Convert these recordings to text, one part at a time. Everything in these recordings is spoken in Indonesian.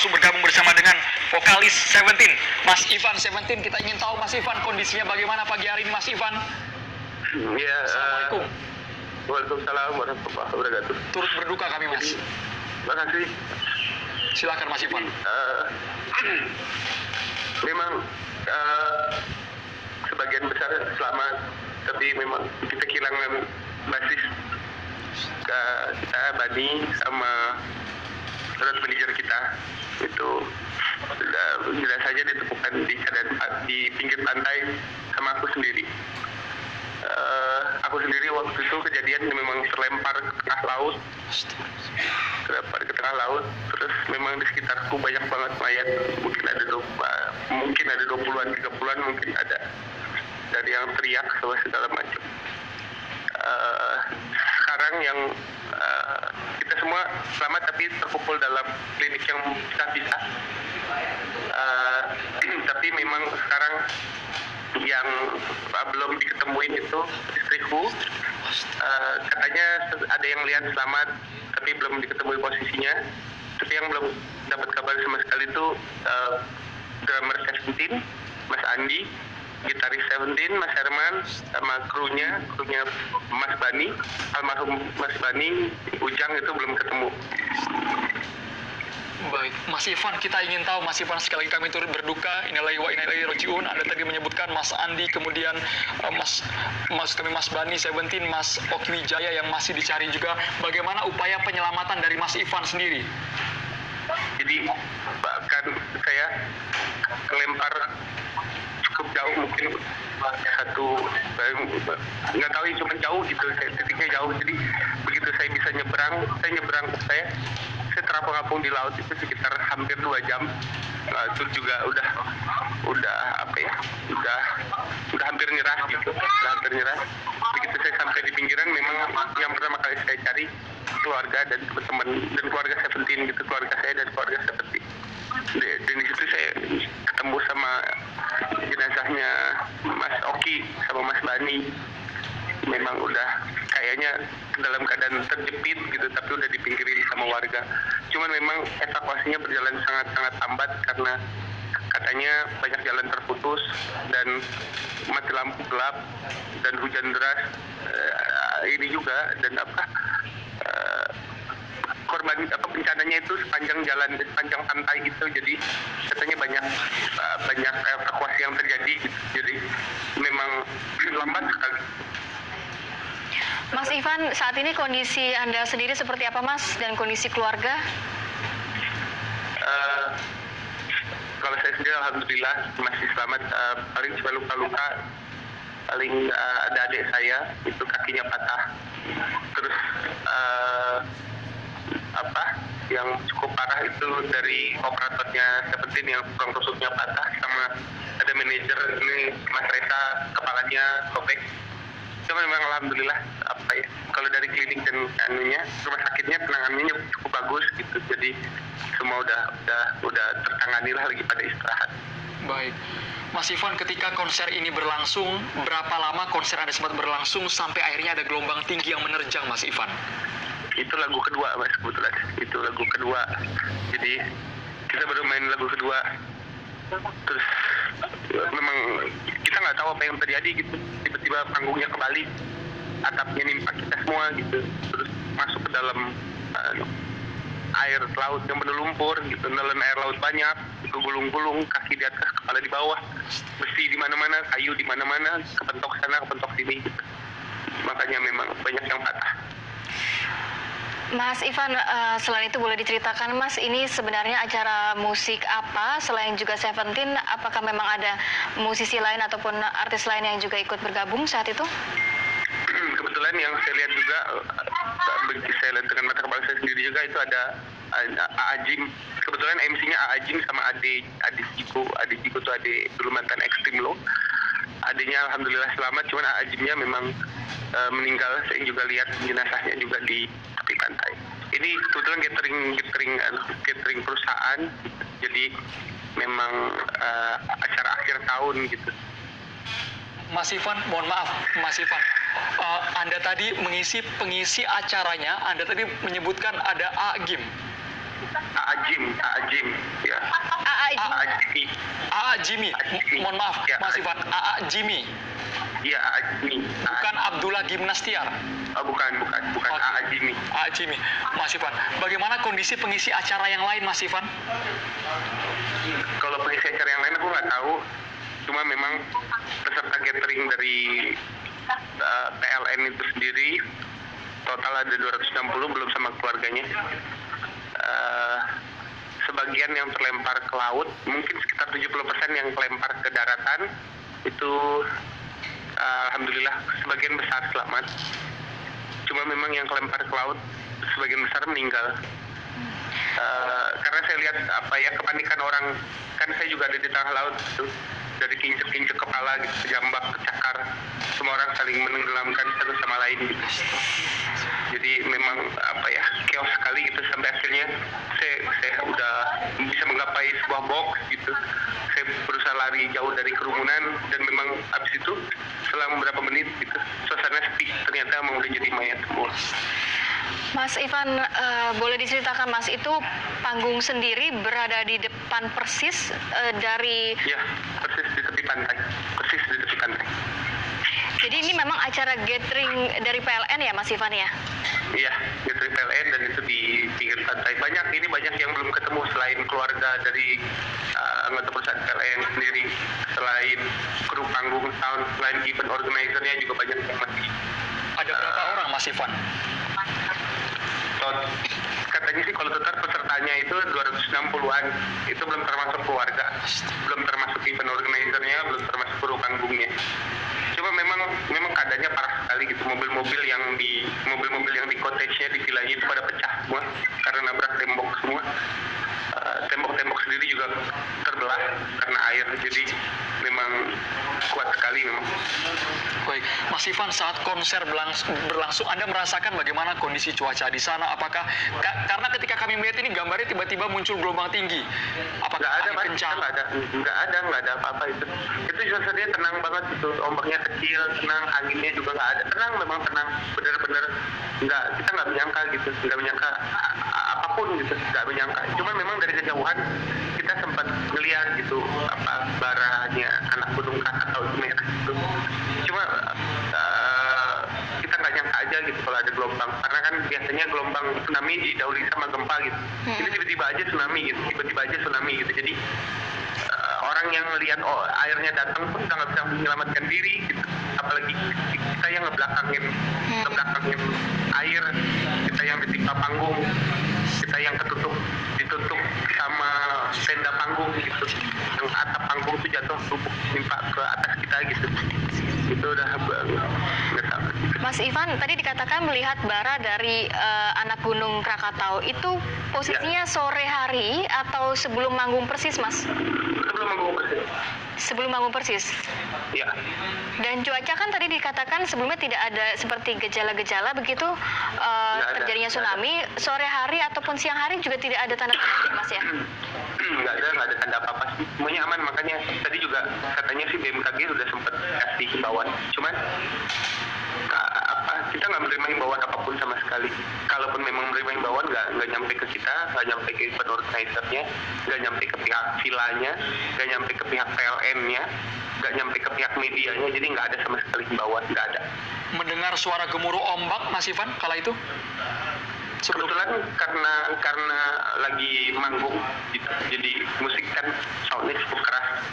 langsung bergabung bersama dengan vokalis Seventeen, Mas Ivan Seventeen. Kita ingin tahu Mas Ivan kondisinya bagaimana pagi hari ini, Mas Ivan? Ya, Assalamualaikum. Waalaikumsalam warahmatullahi wabarakatuh. Turut berduka kami, Mas. Terima kasih. Silakan Mas Ivan. Memang sebagian besar selamat, tapi memang kita kehilangan basis kita Bani sama road manager kita itu sudah saja ditemukan di pinggir pantai sama aku sendiri. Aku sendiri waktu itu kejadian memang terlempar ke tengah laut, terus memang di sekitarku banyak banget mayat, mungkin ada 20-an, 30-an mungkin ada, dari yang teriak sama segala macam. Sekarang yang kita semua selamat tapi terkumpul dalam klinik yang pisah-pisah. Tapi memang sekarang yang belum diketemuin itu istriku, katanya ada yang lihat selamat tapi belum diketahui posisinya. Tapi yang belum dapat kabar sama sekali itu drummer Seventeen, Mas Andi, gitaris Seventeen, Mas Herman, sama krunya Mas Bani, almarhum Mas Bani, Ujang itu belum ketemu. Baik, Mas Ivan, kita ingin tahu, Mas Ivan, sekali lagi kami turut berduka. Innalillahi wa inna ilaihi raji'un. Anda tadi menyebutkan Mas Andi, kemudian Mas Bani Seventeen, Mas Oki Wijaya yang masih dicari juga. Bagaimana upaya penyelamatan dari Mas Ivan sendiri? Jadi bahkan saya kelempar cukup jauh, mungkin nggak tahu, cuma jauh gitu, titiknya jauh. Jadi begitu saya bisa nyebrang, saya terapung-apung di laut itu sekitar hampir 2 jam. Itu juga udah hampir nyerah gitu, Begitu saya sampai di pinggiran, memang yang pertama kali saya cari keluarga dan teman-teman dan keluarga Seventeen gitu, keluarga saya dan keluarga Seventeen. Dan di situ saya ketemu sama jenazahnya Mas Oki sama Mas Bani. Memang udah kayaknya dalam keadaan terjepit gitu, tapi udah dipinggirin sama warga. Cuman memang evakuasinya berjalan sangat-sangat lambat karena katanya banyak jalan terputus dan mati lampu gelap dan hujan deras. Ini juga dan korban bencananya itu sepanjang jalan, sepanjang pantai gitu. Jadi katanya banyak evakuasi yang terjadi gitu. Jadi memang lambat sekali. Mas Ivan, saat ini kondisi Anda sendiri seperti apa, Mas, dan kondisi keluarga? Kalau saya sendiri alhamdulillah masih selamat, paling cuma luka-luka, paling ada adik saya itu kakinya patah, terus yang cukup parah itu dari operatornya Seventeen yang tulang rusuknya patah, sama ada manajer ini Mas Reza kepalanya sobek. Cuma memang alhamdulillah kalau dari klinik dan rumah sakitnya penanganannya cukup bagus gitu, jadi semua udah tertangani lah, lagi pada istirahat. Baik, Mas Ivan, ketika konser ini berlangsung, berapa lama konser Anda sempat berlangsung sampai akhirnya ada gelombang tinggi yang menerjang, Mas Ivan? Itu lagu kedua, Mas, kebetulan itu lagu kedua, jadi kita baru main lagu kedua, terus memang kita nggak tahu apa yang terjadi gitu, tiba-tiba panggungnya kembali, atapnya nimpa kita semua gitu, terus masuk ke dalam air laut yang penuh lumpur gitu, nelen air laut banyak, itu gulung-gulung, kaki di atas, kepala di bawah, besi di mana-mana, kayu di mana-mana, kepentok sana, kepentok sini gitu. Makanya memang banyak yang patah. Mas Ivan, selain itu boleh diceritakan, Mas, ini sebenarnya acara musik apa selain juga Seventeen? Apakah memang ada musisi lain ataupun artis lain yang juga ikut bergabung saat itu? Kebetulan yang saya lihat juga, saya lihat dengan mata kepala saya sendiri juga, itu ada Aajim. Kebetulan MC-nya Aajim sama Ade Jiko. Ade Jiko itu dulu mantan Extreme Low. Adanya alhamdulillah selamat, cuman Aajimnya memang meninggal. Saya juga lihat jenazahnya juga di tepi pantai. Ini kebetulan catering perusahaan, jadi memang acara akhir tahun gitu. Mas Ivan, mohon maaf, Mas Ivan, Anda tadi pengisi acaranya, Anda tadi menyebutkan ada Agim. Jim, ya. AA Jimmy, AA Jimmy. Mohon maaf, Ya, Mas Ivan. AA Jimmy. iya Jimmy. Bukan Abdullah Gimnastiar. Bukan Oke. Jimmy. AA Jimmy. Mas Ivan, bagaimana kondisi pengisi acara yang lain, Mas Ivan? Kalau pengisi acara yang lain aku nggak tahu. Cuma memang peserta gathering dari PLN itu sendiri total ada 260 belum sama keluarganya. Sebagian yang terlempar ke laut, mungkin sekitar 70% yang terlempar ke daratan. Itu alhamdulillah sebagian besar selamat. Cuma memang yang kelempar ke laut sebagian besar meninggal. Karena saya lihat kepanikan orang, kan saya juga ada di tengah laut gitu. Dari kincir-kincir kepala gitu, kejambak, kecakar, semua orang saling menenggelamkan satu sama lain gitu. Jadi memang chaos sekali gitu, sampai akhirnya saya udah bisa menggapai sebuah box gitu. Saya berusaha lari jauh dari kerumunan, dan memang abis itu selang beberapa menit gitu suasana sepi, ternyata emang udah jadi mayat semua. Mas Ivan, boleh diceritakan Mas, itu panggung sendiri berada di depan persis dari... Ya, persis di tepi pantai. Jadi ini memang acara gathering dari PLN ya Mas Ivan ya? Iya, gathering PLN, dan itu di pinggir pantai. Banyak yang belum ketemu selain keluarga dari anggota perusahaan PLN sendiri, selain kru panggung sound, selain event organizer-nya juga banyak yang masih. Ada berapa orang, Mas Ivan? Katanya sih kalau total pesertanya itu 260-an, itu belum termasuk keluarga, belum termasuk event organizer-nya, belum termasuk kru panggungnya. Cuma memang keadaannya parah sekali gitu. Mobil-mobil yang di cottage-nya, di villanya itu pada pecah semua karena nabrak tembok semua. Tembok-tembok sendiri juga terbelah karena air, jadi memang kuat sekali memang. Baik, Mas Ivan, saat konser berlangsung, Anda merasakan bagaimana kondisi cuaca di sana? Apakah karena ketika kami melihat ini gambarnya tiba-tiba muncul gelombang tinggi? Apakah Nggak ada, angin Pak. kencang? Nggak ada apa-apa itu. Itu suasananya tenang banget gitu. Ombaknya kecil, tenang, anginnya juga nggak ada. Tenang, memang tenang. Bener-bener kita nggak menyangka gitu, nggak menyangka apapun gitu, nggak menyangka. Cuman memang dari kejauhan kita sempat ngeliat gitu baranya anak gunung Krakatau itu merah gitu. Cuma kita nggak nyangka aja gitu kalau ada gelombang, karena kan biasanya gelombang tsunami didahului sama gempa gitu. Ini tiba-tiba aja tsunami gitu. Jadi orang yang melihat airnya datang pun nggak bisa menyelamatkan diri gitu. Apalagi kita yang ngebelakangin air, kita yang ditimpa panggung, kita yang ditutup sama tenda panggung gitu, yang atap panggung tuh jatuh tumpuk timpa ke atas kita gitu. Itu udah nggak tahu. Mas Ivan, tadi dikatakan melihat bara dari anak gunung Krakatau, itu posisinya sore hari atau sebelum manggung persis, Mas? Sebelum manggung persis. Ya. Dan cuaca kan tadi dikatakan sebelumnya tidak ada seperti gejala-gejala begitu terjadinya tsunami. Sore hari ataupun siang hari juga tidak ada tanda-tanda, Mas ya? Nggak ada tanda apa-apa sih. Semuanya aman, makanya tadi juga katanya sih BMKG sudah sempat kasih himbauan. Cuman kita nggak menerima himbauan apapun sama sekali. Kalaupun memang menerima himbauan, nggak nyampe ke kita, nggak nyampe ke event organizer-nya, nggak nyampe ke pihak villanya, nggak nyampe ke pihak PLN-nya, nggak nyampe ke pihak medianya. Jadi nggak ada sama sekali himbauan, nggak ada. Mendengar suara gemuruh ombak, Mas Ivan, kala itu? Kebetulan karena lagi manggung gitu, jadi musik kan soundnya cukup keras,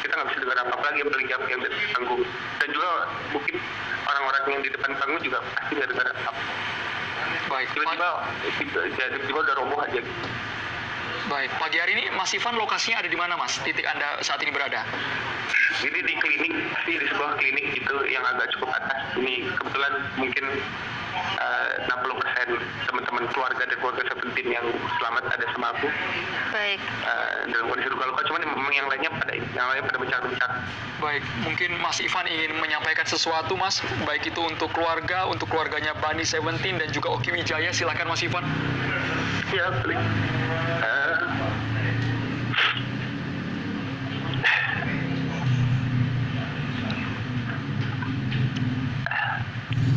kita nggak bisa dengar apa-apa lagi, apalagi yang di panggung. Dan juga mungkin orang-orang yang di depan panggung juga pasti nggak dengar apa-apa. Baik, Tiba-tiba udah roboh aja gitu. Baik, pagi hari ini Mas Ivan lokasinya ada di mana, Mas? Titik Anda saat ini berada? Jadi di klinik sih, di sebuah klinik gitu yang agak cukup atas. Ini kebetulan mungkin 60% teman-teman keluarga dan keluarga Seventeen yang selamat ada sama aku. Baik. Dalam kondisi luka-luka, cuman memang yang lainnya pada bencar-bencar. Baik, mungkin Mas Ivan ingin menyampaikan sesuatu, Mas, baik itu untuk keluarganya Bani Seventeen dan juga Oki Wijaya. Silakan, Mas Ivan. Ya, betul.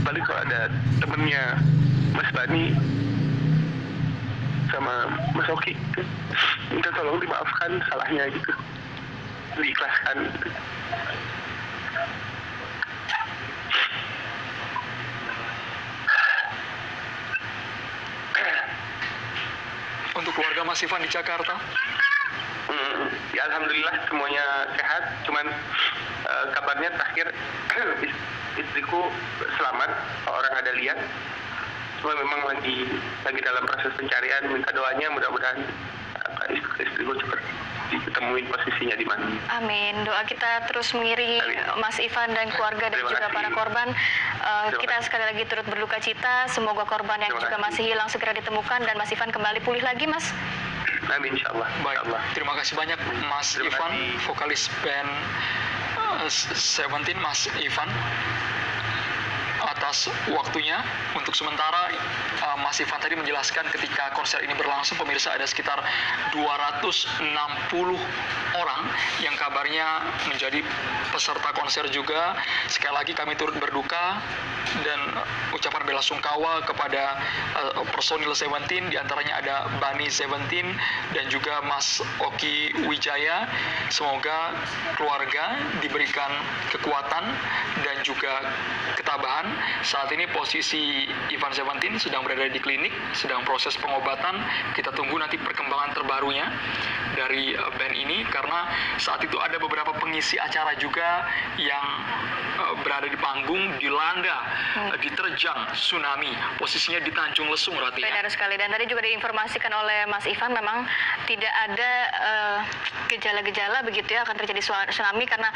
Balik kalau ada temennya Mas Bani sama Mas Oki gitu. Minta tolong dimaafkan salahnya gitu, diikhlaskan gitu. Untuk keluarga Mas Ivan di Jakarta? Ya alhamdulillah semuanya sehat, cuman kabarnya terakhir istriku selamat, orang ada lihat. Cuma memang lagi dalam proses pencarian, minta doanya mudah-mudahan istriku cepat ditemuin posisinya di mana. Amin. Doa kita terus mengiringi Mas Ivan dan keluarga dan Terima juga kasih. para korban. Kita kasih. sekali lagi turut berduka cita. Semoga korban yang Terima juga kasih. masih hilang segera ditemukan dan Mas Ivan kembali pulih lagi, Mas. Amin insyaallah. Baik, Insyaallah. terima kasih banyak Mas Terima Ivan, kasih. vokalis band Seventeen, Mas Ivan, atas waktunya. Untuk sementara Mas Ivan tadi menjelaskan ketika konser ini berlangsung, pemirsa, ada sekitar 260 orang yang kabarnya menjadi peserta konser juga. Sekali lagi kami turut berduka dan ucapan bela sungkawa kepada personil Seventeen, diantaranya ada Bani Seventeen dan juga Mas Oki Wijaya. Semoga keluarga diberikan kekuatan dan juga ketabahan. Saat ini posisi Ivan Seventeen sedang berada di klinik, sedang proses pengobatan. Kita tunggu nanti perkembangan terbarunya dari band ini, karena saat itu ada beberapa pengisi acara juga yang berada di panggung dilanda, diterjang tsunami. Posisinya di Tanjung Lesung, Rati. Benar sekali. Dan tadi juga diinformasikan oleh Mas Ivan memang tidak ada gejala-gejala begitu ya akan terjadi tsunami karena